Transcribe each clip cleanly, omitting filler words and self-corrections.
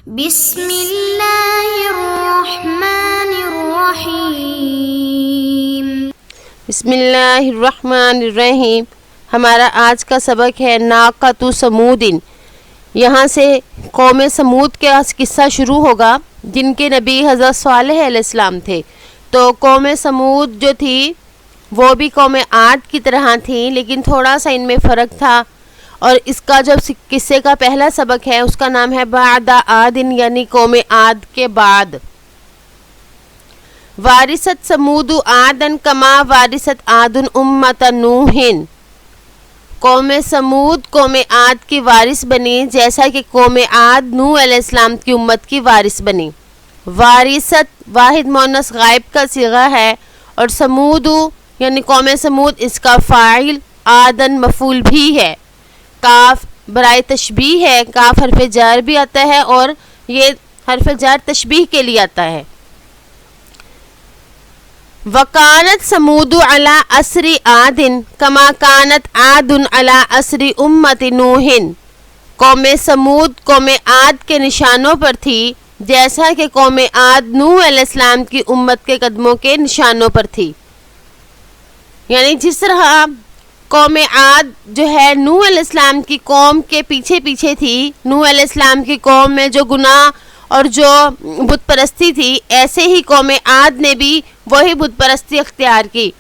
بسم اللہ الرحمن الرحیم۔ بسم اللہ الرحمن الرحیم۔ ہمارا آج کا سبق ہے ناقۃ سمود۔ یہاں سے قوم سمود کا قصہ شروع ہوگا جن کے نبی حضرت صالح علیہ السلام تھے۔ تو قوم سمود جو تھی وہ بھی قوم عاد کی طرح تھی، لیکن تھوڑا سا ان میں فرق تھا، اور اس کا جو قصے کا پہلا سبق ہے اس کا نام ہے بعد عاد، یعنی قوم عاد کے بعد۔ وارثت سمود عادن کما وارثت عاد امت نوح۔ قوم سمود قوم عاد کی وارث بنی جیسا کہ قوم عاد نوح علیہ السلام کی امت کی وارث بنی۔ وارثت واحد مؤنث غائب کا صیغہ ہے، اور سمود یعنی قوم سمود اس کا فاعل، عادن مفعول بھی ہے۔ کاف برائے تشبیہ ہے، کاف حرف جر بھی آتا ہے، اور یہ حرف جر تشبیہ کے لیے آتا ہے۔ وَكَانَتْ سَمُودُ عَلَىٰ أَثْرِ عَادٍ كَمَا كَانَتْ عَادٌ عَلَىٰ أَثْرِ أُمَّةِ نُوحٍ۔ قوم سمود قوم عاد کے نشانوں پر تھی جیسا کہ قوم عاد نوح علیہ السلام کی امت کے قدموں کے نشانوں پر تھی۔ یعنی جس طرح قوم عاد جو ہے نوح علیہ السلام کی قوم کے پیچھے پیچھے تھی، نوح علیہ السلام کی قوم میں جو گناہ اور جو بت پرستی تھی، ایسے ہی قوم عاد نے بھی وہی بت پرستی اختیار کی۔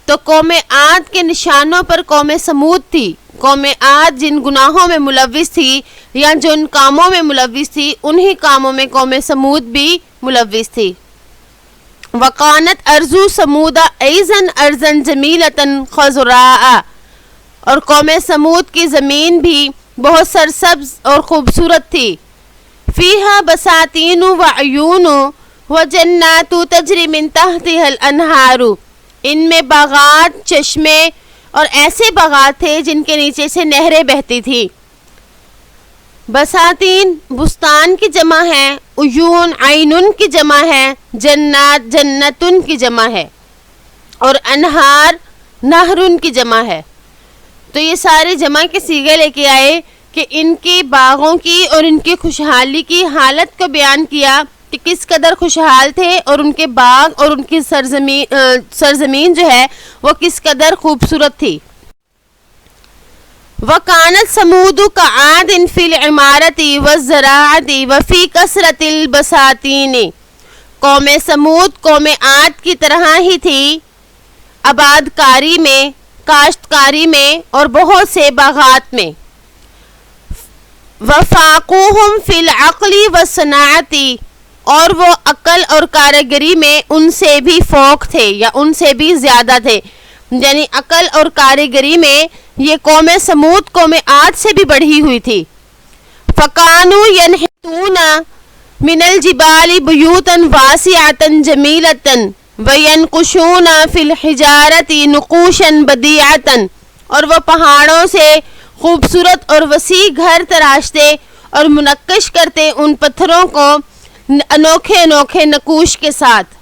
تو قوم عاد کے نشانوں پر قوم سمود تھی۔ قوم عاد جن گناہوں میں ملوث تھی یا جن کاموں میں ملوث تھی، انہی کاموں میں قوم سمود بھی ملوث تھی۔ وَقَانَتْ أَرْضُ سَمُودَ أَيْضًا أَرْضًا جَمِيلَةً خَضْرَاءَ۔ اور قوم سمود کی زمین بھی بہت سرسبز اور خوبصورت تھی۔ فیہا بساتین وعیون وجنات تجری من تحتها الانہار۔ ان میں باغات، چشمے اور ایسے باغات تھے جن کے نیچے سے نہریں بہتی تھی۔ بساتین بستان کی جمع ہے، عیون عینن کی جمع ہے، جنات جنتن کی جمع ہے، اور انہار نہرن کی جمع ہے۔ تو یہ سارے جمع کے صیغے لے کے آئے کہ ان کی باغوں کی اور ان کی خوشحالی کی حالت کو بیان کیا کہ کس قدر خوشحال تھے، اور ان کے باغ اور ان کی سرزمین جو ہے وہ کس قدر خوبصورت تھی۔ وَكَانَتْ سَمُودُ كَعَادٍ فِي الْعِمَارَةِ وَالزَّرَاعَةِ وَفِي كَثْرَةِ الْبَسَاتِينِ۔ قوم سمود قوم عاد کی طرح ہی تھی آباد کاری میں، کاشتکاری میں اور بہت سے باغات میں۔ وَفَاقُوهُمْ فِي الْعَقْلِ وَالصَّنَاعَةِ۔ اور وہ عقل اور کاریگری میں ان سے بھی فوق تھے یا ان سے بھی زیادہ تھے، یعنی عقل اور کاریگری میں یہ قوم سمود قوم عاد سے بھی بڑھی ہوئی تھی۔ فَكَانُوا يَنْحِتُونَ مِنَ الْجِبَالِ بُيُوتًا وَاسِعَةً جَمِيلَةً وَيَنْقُشُونَ فِي الْحِجَارَةِ نُقُوشًا بَدِيعَةً۔ اور وہ پہاڑوں سے خوبصورت اور وسیع گھر تراشتے اور منقش کرتے ان پتھروں کو انوکھے انوکھے نقوش کے ساتھ۔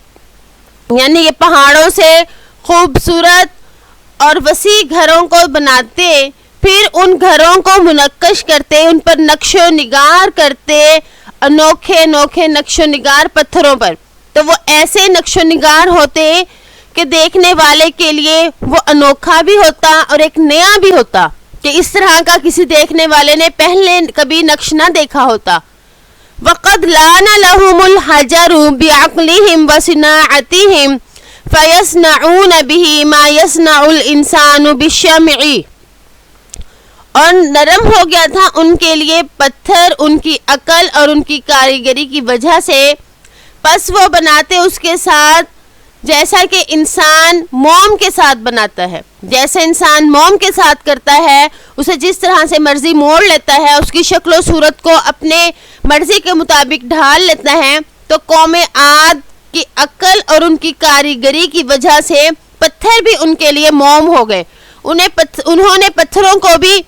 یعنی یہ پہاڑوں سے خوبصورت اور وسیع گھروں کو بناتے، پھر ان گھروں کو منقش کرتے، ان پر نقش و نگار کرتے، انوکھے انوکھے نقش و نگار پتھروں پر۔ تو وہ ایسے نقش و نگار ہوتے کہ دیکھنے والے کے لیے وہ انوکھا بھی ہوتا اور ایک نیا بھی ہوتا، کہ اس طرح کا کسی دیکھنے والے نے پہلے کبھی نقش نہ دیکھا ہوتا۔ وَقَدْ لَانَ لَهُمُ الْحَجَرُ بِعَقْلِهِمْ وَصِنَاعَتِهِمْ فَيَصْنَعُونَ بِهِ مَا يَصْنَعُ الْإِنسَانُ بِالشَّمْعِ۔ اور نرم ہو گیا تھا ان کے لیے پتھر ان کی عقل اور ان کی کاریگری کی وجہ سے، پس وہ بناتے اس کے ساتھ جیسا کہ انسان موم کے ساتھ بناتا ہے۔ جیسے انسان موم کے ساتھ کرتا ہے، اسے جس طرح سے مرضی موڑ لیتا ہے، اس کی شکل و صورت کو اپنے مرضی کے مطابق ڈھال لیتا ہے، تو قوم عاد کی عقل اور ان کی کاریگری کی وجہ سے پتھر بھی ان کے لیے موم ہو گئے۔ انہوں نے پتھروں کو بھی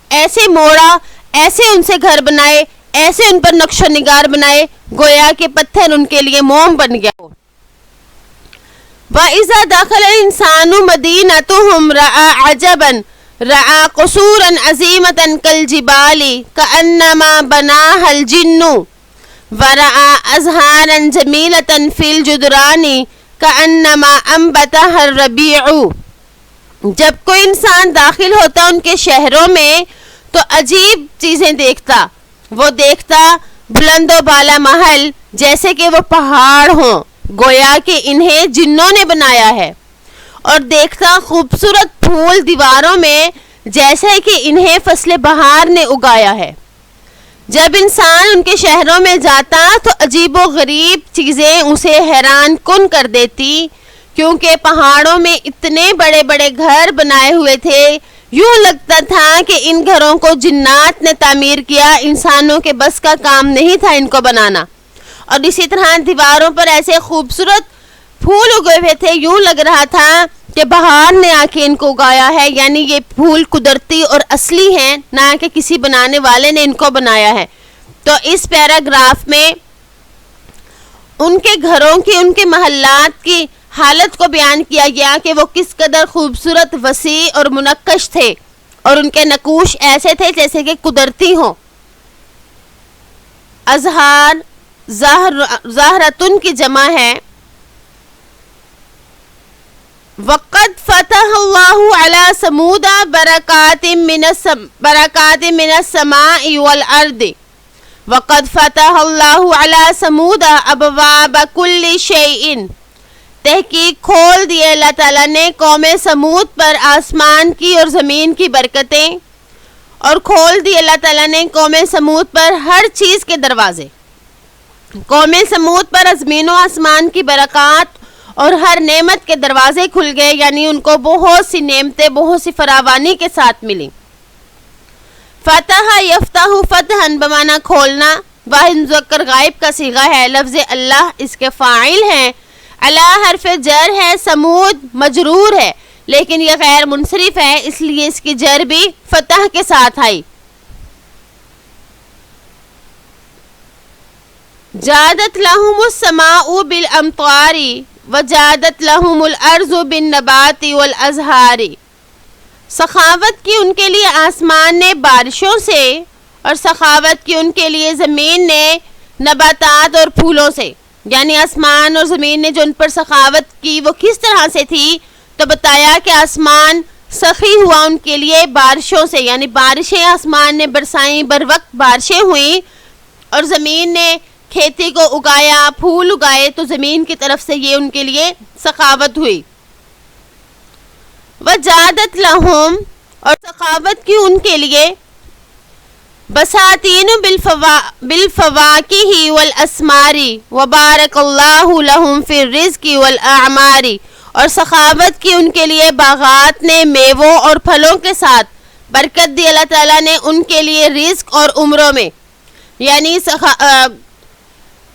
ایسے موڑا، ایسے ان سے گھر بنائے، ایسے ان پر نقش و نگار بنائے، گویا کہ پتھر ان کے لیے موم بن گیا۔ وَإِذَا دَخَلَ الْإِنسَانُ مَدِينَتَهُمْ رَأَى عَجَبًا رَأَى قُصُورًا عَظِيمَةً كَالْجِبَالِ كَأَنَّمَا بَنَاهَا الْجِنُّ ورأى أزهارا جميلة في الجدران كأنما أنبتها الربيع. جب کوئی انسان داخل ہوتا ان کے شہروں میں تو عجیب چیزیں دیکھتا. وہ دیکھتا بلند و بالا محل جیسے کہ وہ پہاڑ ہوں، گویا کہ انہیں جنوں نے بنایا ہے. اور دیکھتا خوبصورت پھول دیواروں میں جیسے کہ انہیں فصل بہار نے اگایا ہے. جب انسان ان کے شہروں میں جاتا تو عجیب و غریب چیزیں اسے حیران کن کر دیتی، کیونکہ پہاڑوں میں اتنے بڑے بڑے گھر بنائے ہوئے تھے، یوں لگتا تھا کہ ان گھروں کو جنات نے تعمیر کیا، انسانوں کے بس کا کام نہیں تھا ان کو بنانا. اور اسی طرح دیواروں پر ایسے خوبصورت پھول اگے ہوئے تھے، یوں لگ رہا تھا کہ بہار نے آ کے ان کو اگایا ہے، یعنی یہ پھول قدرتی اور اصلی ہیں، نہ کہ کسی بنانے والے نے ان کو بنایا ہے. تو اس پیراگراف میں ان کے گھروں کی، ان کے محلات کی حالت کو بیان کیا گیا کہ وہ کس قدر خوبصورت، وسیع اور منقش تھے، اور ان کے نقوش ایسے تھے جیسے کہ قدرتی ہوں. ازہار زہرتن کی جمع ہے. وقد فتح اللہ علی سمود برکات من السماء والارض. وقد فتح اللہ علی سمود ابواب کل شیء. تحقیق کھول دیے اللہ تعالیٰ نے قوم سمود پر آسمان کی اور زمین کی برکتیں، اور کھول دیے اللہ تعالیٰ نے قوم سمود پر ہر چیز کے دروازے. قوم سمود پر زمین و آسمان کی برکات اور ہر نعمت کے دروازے کھل گئے، یعنی ان کو بہت سی نعمتیں بہت سی فراوانی کے ساتھ ملی. فتح یفتح فتحن بمعنی کھولنا، واحد مذکر غائب کا صیغہ ہے. لفظ اللہ اس کے فاعل ہیں. اللہ حرف جر ہے، سمود مجرور ہے لیکن یہ غیر منصرف ہے، اس لیے اس کی جر بھی فتح کے ساتھ آئی. جادت لہم السماء بالامطار وجادت لہم الارض بالنبات والازہار. سخاوت کی ان کے لیے آسمان نے بارشوں سے، اور سخاوت کی ان کے لیے زمین نے نباتات اور پھولوں سے. یعنی آسمان اور زمین نے جو ان پر سخاوت کی وہ کس طرح سے تھی، تو بتایا کہ آسمان سخی ہوا ان کے لیے بارشوں سے، یعنی بارشیں آسمان نے برسائیں، بر وقت بارشیں ہوئیں، اور زمین نے کھیتی کو اگایا، پھول اگائے، تو زمین کی طرف سے یہ ان کے لیے سخاوت ہوئی. وجادت لہم، اور سخاوت کی ان کے لیے بساتین بالفواکہ والاسمار وبارک اللہ لہم فی الرزق والاعمار. اور سخاوت کی ان کے لیے باغات نے میووں اور پھلوں کے ساتھ برکت دی اللہ تعالیٰ نے ان کے لیے رزق اور عمروں میں. یعنی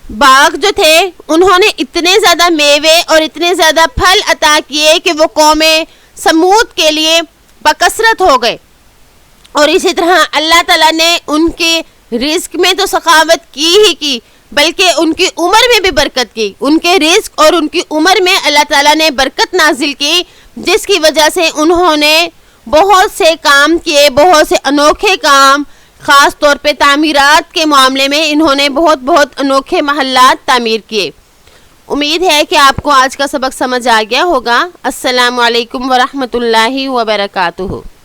باغ جو تھے انہوں نے اتنے زیادہ میوے اور اتنے زیادہ پھل عطا کیے کہ وہ قوم سمود کے لیے بکثرت ہو گئے. اور اسی طرح اللہ تعالیٰ نے ان کے رزق میں تو سخاوت کی ہی کی، بلکہ ان کی عمر میں بھی برکت کی. ان کے رزق اور ان کی عمر میں اللہ تعالیٰ نے برکت نازل کی، جس کی وجہ سے انہوں نے بہت سے کام کیے، بہت سے انوکھے کام، خاص طور پہ تعمیرات کے معاملے میں انہوں نے بہت بہت انوکھے محلات تعمیر کیے. امید ہے کہ آپ کو آج کا سبق سمجھ آ گیا ہوگا. السلام علیکم ورحمۃ اللہ وبرکاتہ.